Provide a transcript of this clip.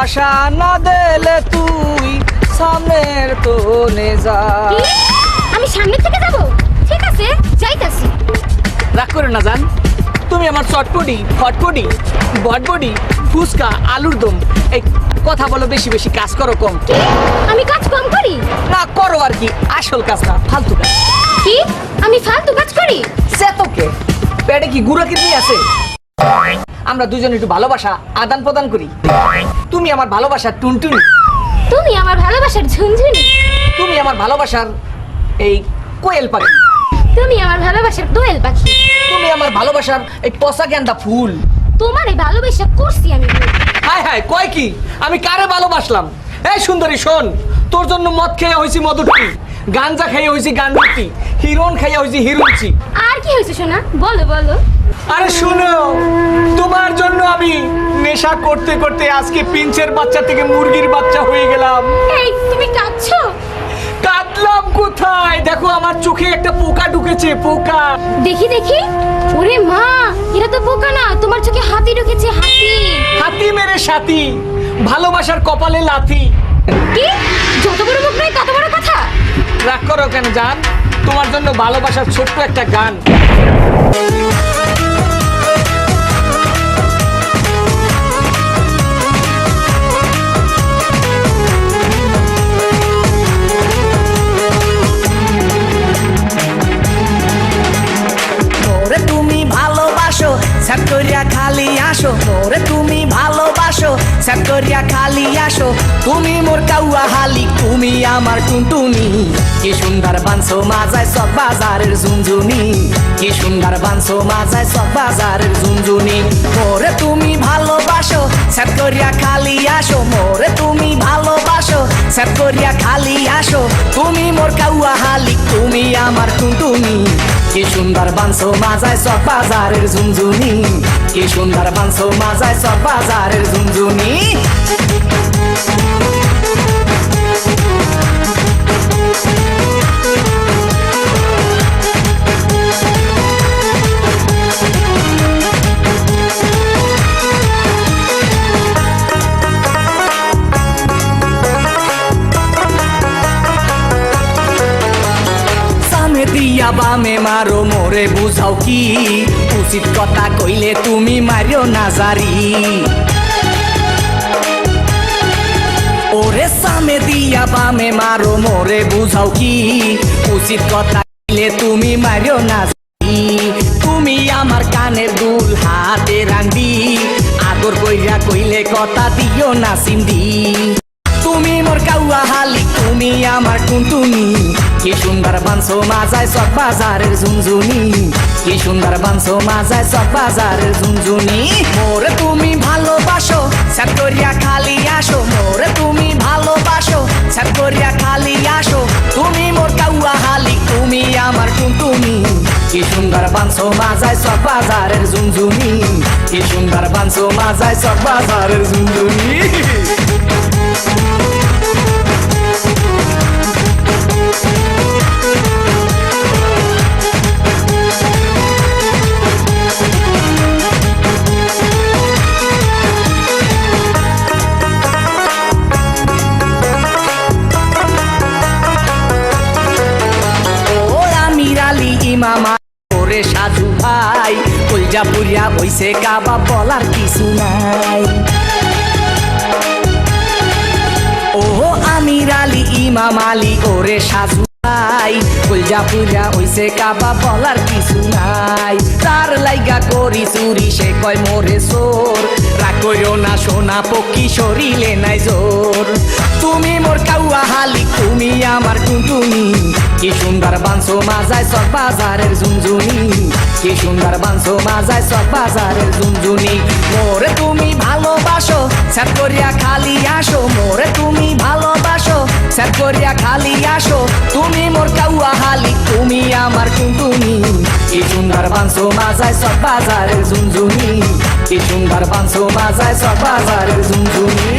ভালোবাসা না দিলে তুই সামনের কোণে যা। আমি সামনে থেকে যাব? ঠিক আছে, যাইতাছি। রাগ করে না জান, তুমি আমার চটপটি ফটপটি বটবটি ফুচকা আলুর দম। এই কথা বলো বেশি বেশি, কাজ করো কম। আমি কাজ কম করি? না করো আর কি, আসল কাজ না, ফালতু কাজ। কি আমি ফালতু কাজ করি? সে তোকে পেটে কি গুঁড়ো কিডনি আছে? আমরা দুজন একটু ভালোবাসা আদান প্রদান করি। তুমি আমার ভালোবাসার টুনটুনি, তুমি আমার ভালোবাসার ঝুনঝুনি, তুমি আমার ভালোবাসার এই কোয়েল পাখি, তুমি আমার ভালোবাসার দোয়েল পাখি, তুমি আমার ভালোবাসার এই পচা গেন্দা ফুল। তোমারে ভালোবাসা করছি আমি। হায় হায় কয় কি, আমি কারে ভালোবাসলাম? এই সুন্দরী শোন, তোর জন্য মদ খেয়ে হয়েছি মধুটি, গাঞ্জা খেয়ে হয়েছি গাঞ্জুটি, হিরোন খেয়ে হয়েছি হিরুচি। আর কি হয়েছে সোনা, বলো বলো। আরে শুনো, তোমার জন্য আমি নেশা করতে করতে আজকে পিঞ্চের বাচ্চা থেকে মুরগির বাচ্চা হয়ে গেলাম। এই তুমি কাঁদছো? কাঁদলাম কোথায়? দেখো আমার চোখে একটা পোকা ঢুকেছে, পোকা। দেখি দেখি। ওরে মা, এটা তো বোকা না, তোমার চোখে হাতি ঢুকেছে, হাতি। হাতি মেরে সাথী, ভালোবাসার কপালে লাথি। কি? যত বড় মুখ নয় তত বড় কথা। রাগ করো কেন জান, তোমার জন্য ভালোবাসার ছোট্ট একটা গান। স্যাট করিয়া খালি আসো, মোরে তুমি ভালোবাসো, স্যাট করিয়া খালি আসো। তুমি মোর কাউয়া হালি, তুমি আমার টুনটুনি। কি সুন্দর বানছো মাজায় সব বাজারের ঝুনঝুনি, কি সুন্দর বানছো মাজায় সব বাজারের ঝুনঝুনি। মোরে তুমি ভালোবাসো, স্যাট করিয়া খালি আসো, মোরে তুমি ভালোবাসো, স্যাট করিয়া খালি আসো। তুমি মোর কাউয়া হালি, তুমি আমার টুনটুনি। কি সুন্দর বানছো মাজায় সব বাজারের ঝুনঝুনি, কি সুন্দর বানছো মাজায় সব বাজারের ঝুনঝুনি। দিয়া বামে মারো মোরে বুঝাও কি, উচিত কথা কইলে তুমি মারিও না জারি। ওরে সামে দিয়া বামে মারো মোরে বুঝাও কি, উচিত কথা কইলে তুমি মারিও না জারি। তুমি আমার কানের দুল হাতের আংটি, আদর কইরা কইলে কথা দিও না সিন্ধি। তুমি মোর কাউয়া হালি, তুমি আমার টুনটুনি। কি সুন্দর বানছো মাজায় সব বাজারের ঝুনঝুনি, কি সুন্দর বানছো মাজায় সব বাজারের ঝুনঝুনি। মোরে তুমি ভালোবাসো, স্যাট করিয়া খালি আসো, মোরে তুমি ভালোবাসো, স্যাট করিয়া খালি আসো। তুমি মোর কাউয়া হালি, তুমি আমার টুনটুনি। কি সুন্দর বানছো মাজায় সব বাজারের ঝুনঝুনি, কি সুন্দর বানছো মাজায় সব বাজারের ঝুনঝুনি। মামা ওরে সাধু ভাই, কলজা পুরিয়া বইছে কাবা, বলার কিছু নাই। ও আমির আলী ইমাম আলী ওরে সাধু ভাই, কলজা পুরিয়া হইছে কাবা, বলার কিছু নাই। তার লাইগা করি চুরি, সে কয় মোরে চোর। রাগ কইরো না সোনা পক্ষী, শরীরে নাই জোর। তুমি মোর কাউয়া হালি, তুমি আমার টুনটুনি। কি সুন্দর বানছো মাজায় সব বাজারের ঝুনঝুনি, কি সুন্দর বানছো মাজায় সব বাজারের ঝুনঝুনি। মোরে তুমি ভালোবাসো, স্যাট করিয়া খালি আসো, মোরে তুমি ভালোবাসো, স্যাট করিয়া খালি আসো। তুমি মোর কাউয়া হালি, তুমি আমার টুনটুনি। কি সুন্দর বানছো মাজায় সব বাজারের ঝুনঝুনি, কি সুন্দর বানছো মাজায় সব বাজারের ঝুনঝুনি।